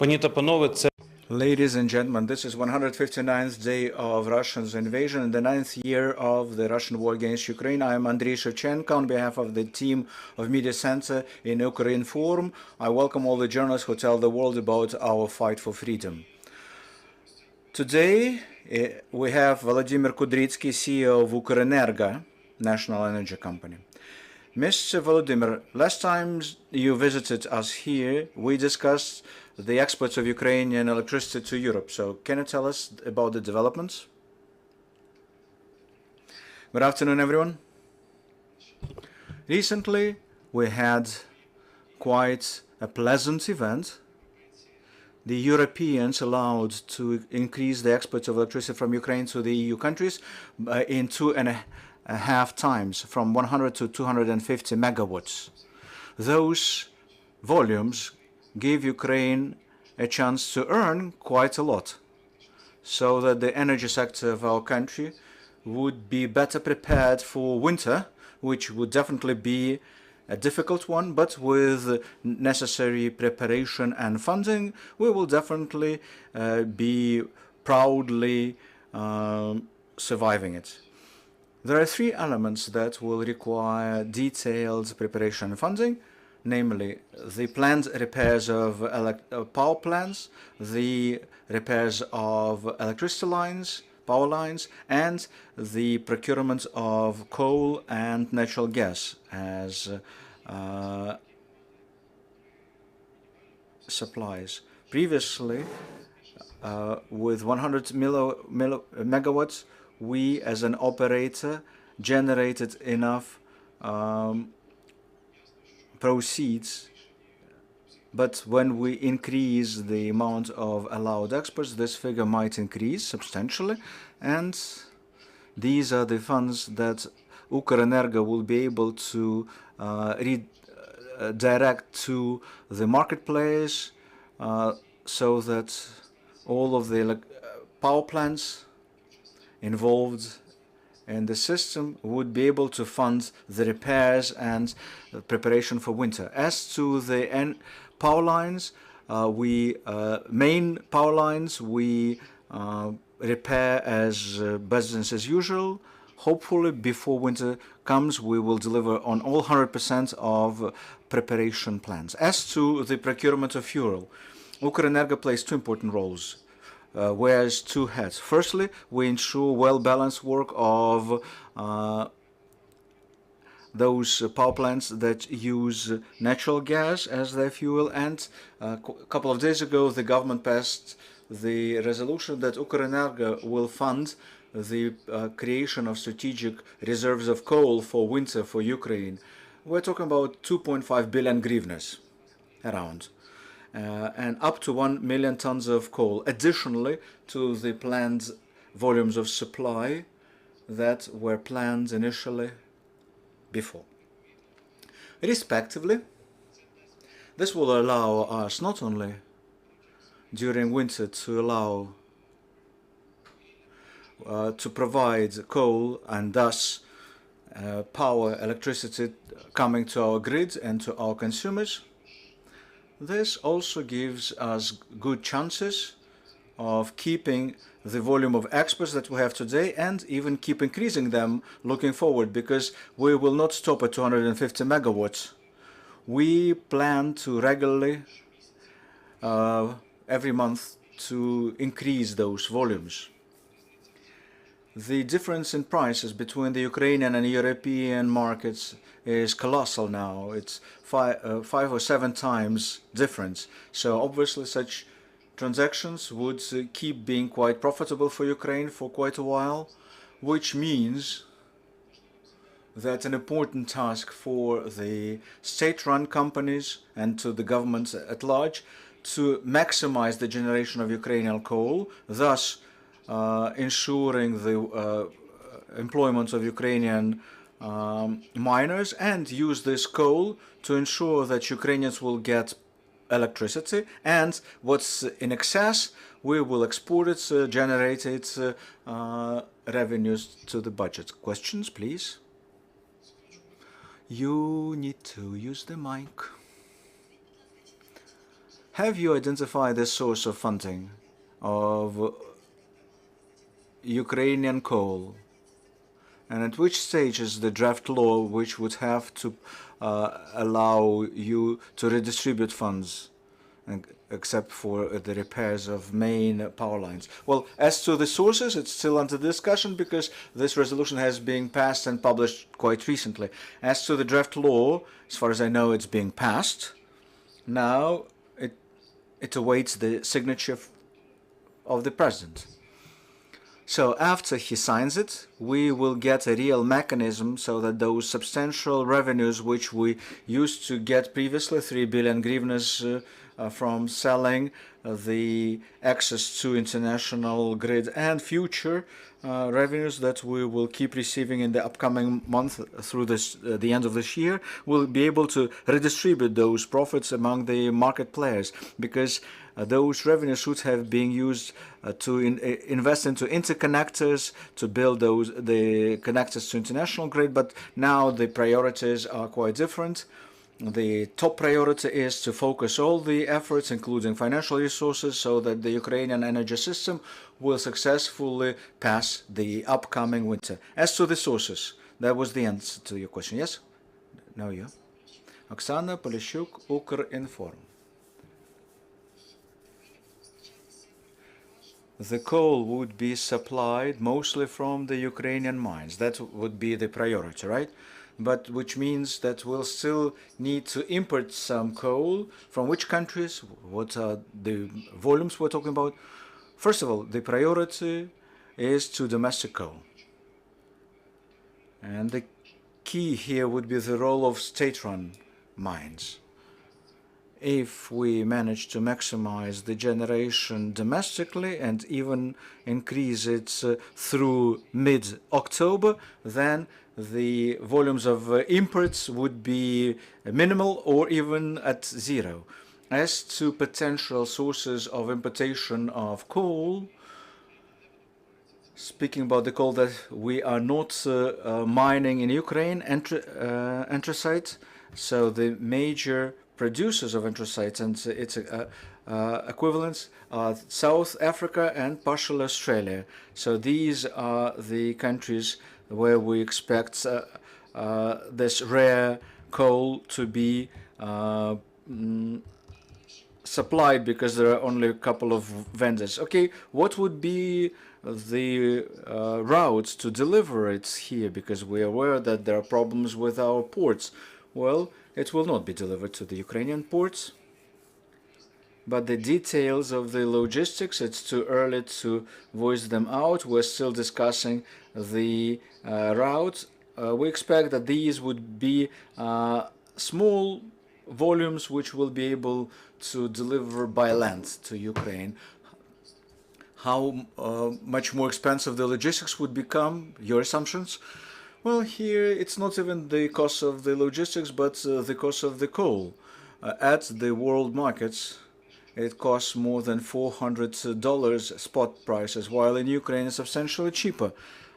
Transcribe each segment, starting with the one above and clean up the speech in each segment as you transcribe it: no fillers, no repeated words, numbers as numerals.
Пані та панове, це Ladies and gentlemen, this is 159th day of Russia's invasion and the 9th year of the Russian war against Ukraine. I am Andriy Shevchenko on behalf of the team of Media Center in Ukrinform. I welcome all the journalists who tell the world about our fight for freedom. Today, we have Volodymyr Kudrytskyi, CEO of Ukrenergo, national energy company. Mr. Volodymyr, last time you visited us here, we discussed the exports of Ukrainian electricity to Europe. So can you tell us about the developments? Good afternoon, everyone. Recently, we had quite a pleasant event. The Europeans allowed to increase the exports of electricity from Ukraine to the EU countries in 2.5 times, from 100 to 250 megawatts. Those volumes gave Ukraine a chance to earn quite a lot, so that the energy sector of our country would be better prepared for winter, which would definitely be a difficult one, but with necessary preparation and funding, we will definitely be proudly surviving it. There are three elements that will require detailed preparation and funding, namely the planned repairs of power plants, the repairs of electricity lines, power lines, and the procurement of coal and natural gas as supplies. Previously, with 100 megawatts, we as an operator generated enough proceeds, but when we increase the amount of allowed exports, this figure might increase substantially, and these are the funds that Ukrenergo will be able to redirect to the marketplace, so that all of the power plants involved in the system would be able to fund the repairs and preparation for winter. As to the power lines, main power lines, we repair as business as usual. Hopefully, before winter comes, we will deliver on all 100% of preparation plans. As to the procurement of fuel, Ukrenergo plays two important roles. Wears two hats. Firstly, we ensure well-balanced work of those power plants that use natural gas as their fuel, and a couple of days ago the government passed the resolution that Ukrenergo will fund the creation of strategic reserves of coal for winter for Ukraine. We're talking about 2.5 billion hryvnias around. And up to 1 million tons of coal, additionally to the planned volumes of supply that were planned initially before. Respectively, this will allow us not only during winter to allow to provide coal and thus power, electricity coming to our grid and to our consumers. This also gives us good chances of keeping the volume of exports that we have today and even keep increasing them looking forward, because we will not stop at 250 megawatts. We plan to regularly, every month, to increase those volumes. The difference in prices between the Ukrainian and European markets is colossal now. It's 5 or 7 times difference. So obviously such transactions would keep being quite profitable for Ukraine for quite a while, which means that an important task for the state-run companies and to the governments at large to maximize the generation of Ukrainian coal, thus ensuring the employment of Ukrainian miners, and use this coal to ensure that Ukrainians will get electricity, and what's in excess, we will export it, generate it revenues to the budget. Questions, please? You need to use the mic. Have you identified the source of funding of Ukrainian coal? And at which stage is the draft law which would have to allow you to redistribute funds, except for the repairs of main power lines? Well, as to the sources, it's still under discussion because this resolution has been passed and published quite recently. As to the draft law, as far as I know, it's being passed. Now it awaits the signature of the president. So after he signs it, we will get a real mechanism so that those substantial revenues which we used to get previously, 3 billion hryvnias from selling the access to international grid, and future revenues that we will keep receiving in the upcoming month through the end of this year, we'll be able to redistribute those profits among the market players, because those revenues should have been used to invest into interconnectors, to build the connectors to international grid, but now the priorities are quite different. The top priority is to focus all the efforts, including financial resources, so that the Ukrainian energy system will successfully pass the upcoming winter. As to the sources, that was the answer to your question, yes? No, you? Oksana Polishuk, Ukrinform. The coal would be supplied mostly from the Ukrainian mines. That would be the priority, right? But which means that we'll still need to import some coal. From which countries? What are the volumes we're talking about? First of all, the priority is to domestic coal. And the key here would be the role of state-run mines. If we manage to maximize the generation domestically and even increase it through mid-October, then the volumes of imports would be minimal or even at zero. As to potential sources of importation of coal, speaking about the coal that we are not mining in Ukraine, anthracite, so the major producers of anthracite and its equivalents are South Africa and partial Australia. So these are the countries where we expect this rare coal to be supplied, because there are only a couple of vendors. Okay, what would be the routes to deliver it here? Because we are aware that there are problems with our ports. Well, it will not be delivered to the Ukrainian ports, but the details of the logistics, it's too early to voice them out. We're still discussing the routes. We expect that these would be small volumes which will be able to deliver by land to Ukraine. How much more expensive the logistics would become? Your assumptions? Well, here it's not even the cost of the logistics, but the cost of the coal. At the world markets, it costs more than $400 spot prices, while in Ukraine it's substantially cheaper.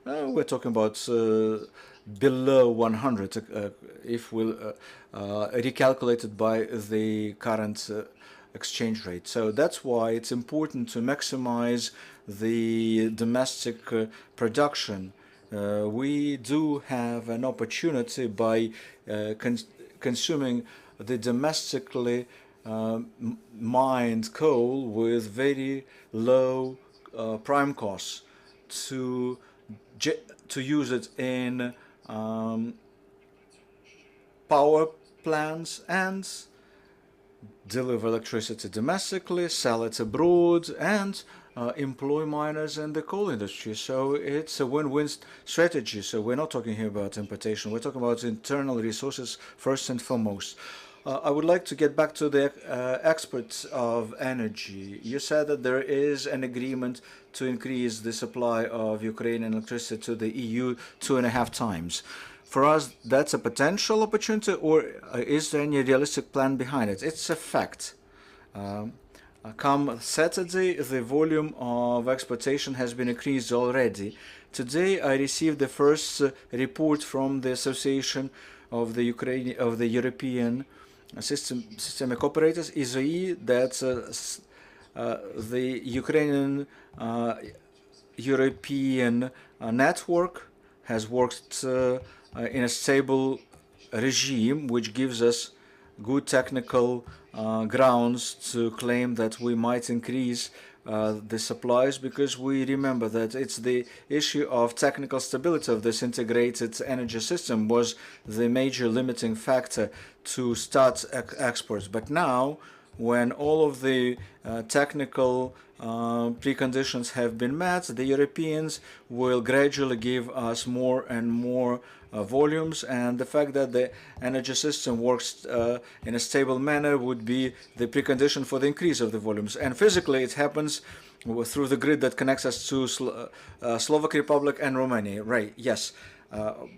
We're talking about below 100 if we recalculate it by the current exchange rate. So that's why it's important to maximize the domestic production. We do have an opportunity by consuming the domestically mined coal with very low prime costs to use it in power plants and deliver electricity domestically, sell it abroad, and employ miners in the coal industry. So it's a win-win strategy. So we're not talking here about importation. We're talking about internal resources first and foremost. I would like to get back to the experts of energy. You said that there is an agreement to increase the supply of Ukrainian electricity to the EU 2.5 times. For us, that's a potential opportunity, or is there any realistic plan behind it? It's a fact. Come Saturday, the volume of exportation has been increased already. Today, I received the first report from the Association of the European systemic operators, ISOE, that the Ukrainian European network has worked in a stable regime, which gives us good technical grounds to claim that we might increase the supplies, because we remember that it's the issue of technical stability of this integrated energy system was the major limiting factor to start exports. But now, when all of the technical preconditions have been met, the Europeans will gradually give us more and more volumes, and the fact that the energy system works in a stable manner would be the precondition for the increase of the volumes. And physically it happens through the grid that connects us to Slovak Republic and Romania, right? Yes.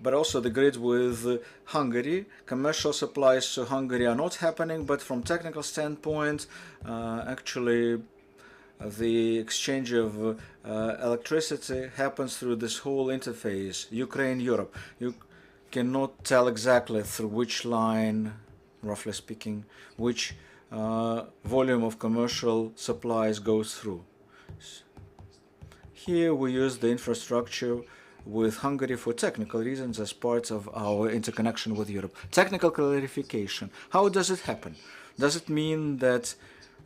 But also the grid with Hungary. Commercial supplies to Hungary are not happening, but from technical standpoint, actually the exchange of electricity happens through this whole interface, Ukraine-Europe. You cannot tell exactly through which line, roughly speaking, which volume of commercial supplies goes through. Here we use the infrastructure with Hungary for technical reasons as part of our interconnection with Europe. Technical clarification. How does it happen? Does it mean that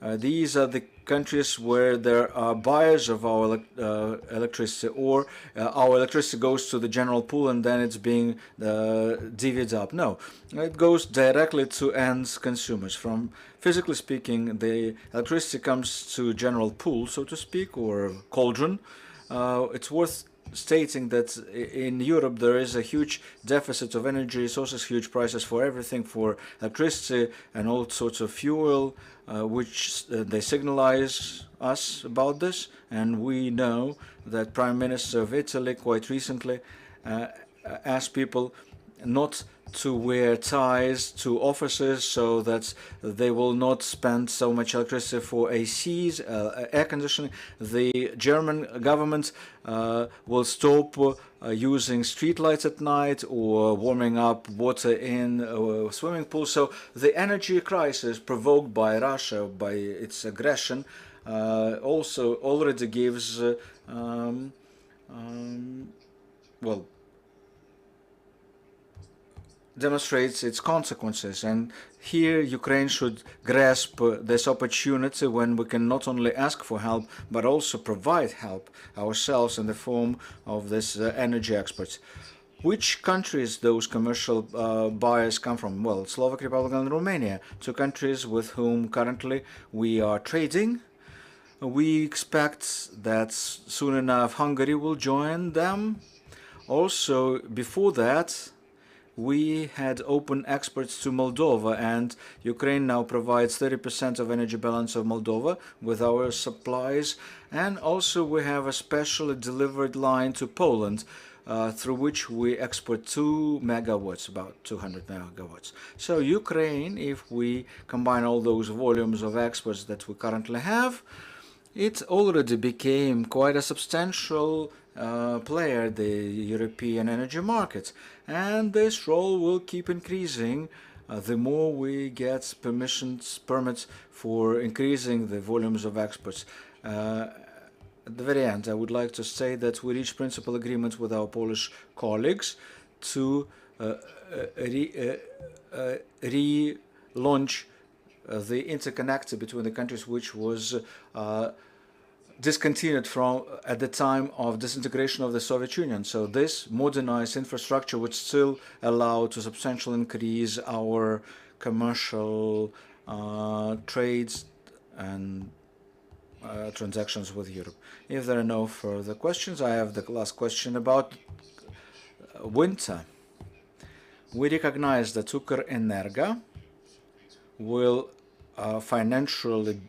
these are the countries where there are buyers of our electricity, or our electricity goes to the general pool and then it's being divvied up? No, it goes directly to end consumers. From physically speaking, the electricity comes to general pool, so to speak, or cauldron. It's worth stating that in Europe there is a huge deficit of energy resources, huge prices for everything, for electricity and all sorts of fuel, which they signalize us about this. And we know that Prime Minister of Italy quite recently asked people not to wear ties to offices so that they will not spend so much electricity for ACs, air conditioning. The German government will stop using street lights at night or warming up water in swimming pools. So the energy crisis provoked by Russia, by its aggression, also already gives well, demonstrates its consequences. And here Ukraine should grasp this opportunity when we can not only ask for help but also provide help ourselves in the form of this energy exports. Which countries those commercial buyers come from? Well, Slovak Republic and Romania, two countries with whom currently we are trading. We expect that soon enough Hungary will join them. Also, before that, we had open exports to Moldova, and Ukraine now provides 30% of energy balance of Moldova with our supplies. And also we have a specially delivered line to Poland, through which we export 2 megawatts, about 200 megawatts. So Ukraine, if we combine all those volumes of exports that we currently have, it already became quite a substantial player, the European energy market, and this role will keep increasing the more we get permits for increasing the volumes of exports. At the very end, I would like to say that we reached principal agreements with our Polish colleagues to relaunch the interconnector between the countries, which was discontinued from at the time of disintegration of the Soviet Union. So this modernized infrastructure would still allow to substantially increase our commercial trades and transactions with Europe. If there are no further questions, I have the last question about winter. We recognize that Ukrenergo will financially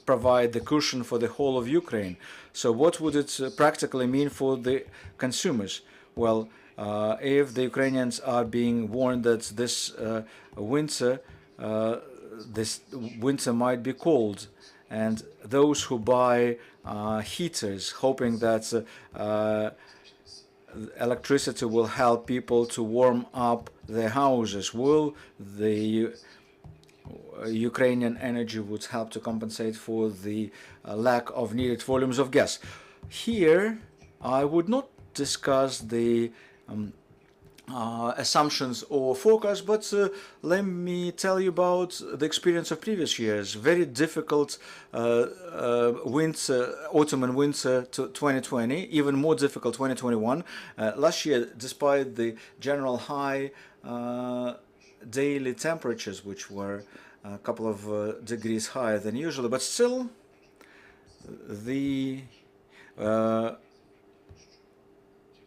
provide the cushion for the whole of Ukraine. So what would it practically mean for the consumers? Well, if the Ukrainians are being warned that this winter might be cold, and those who buy heaters, hoping that electricity will help people to warm up their houses, will the Ukrainian energy would help to compensate for the lack of needed volumes of gas. Here, I would not discuss the assumptions or forecasts, but let me tell you about the experience of previous years. Very difficult winter, autumn and winter 2020, even more difficult 2021. Last year, despite the general high daily temperatures, which were a couple of degrees higher than usual, but still the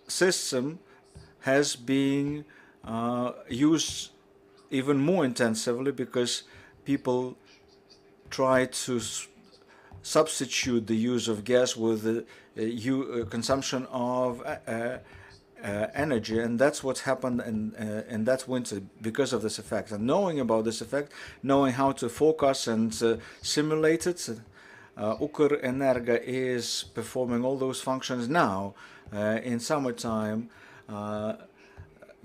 system has been used even more intensively because people try to substitute the use of gas with the consumption of energy, and that's what happened in that winter because of this effect. And knowing about this effect, knowing how to forecast and simulate it, Ukrenergo is performing all those functions now in summertime.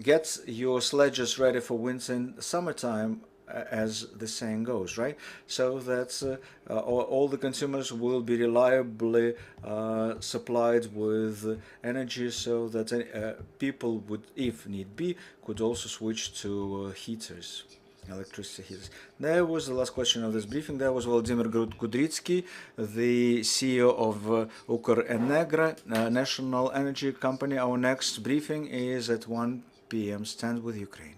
Get your sledges ready for winter in summertime, as the saying goes, right? So that all the consumers will be reliably supplied with energy, so that people would, if need be, could also switch to heaters, electricity heaters. That was the last question of this briefing. That was Volodymyr Kudrytskyi, the CEO of Ukrenergo, national energy company. Our next briefing is at 1 p.m. Stand with Ukraine.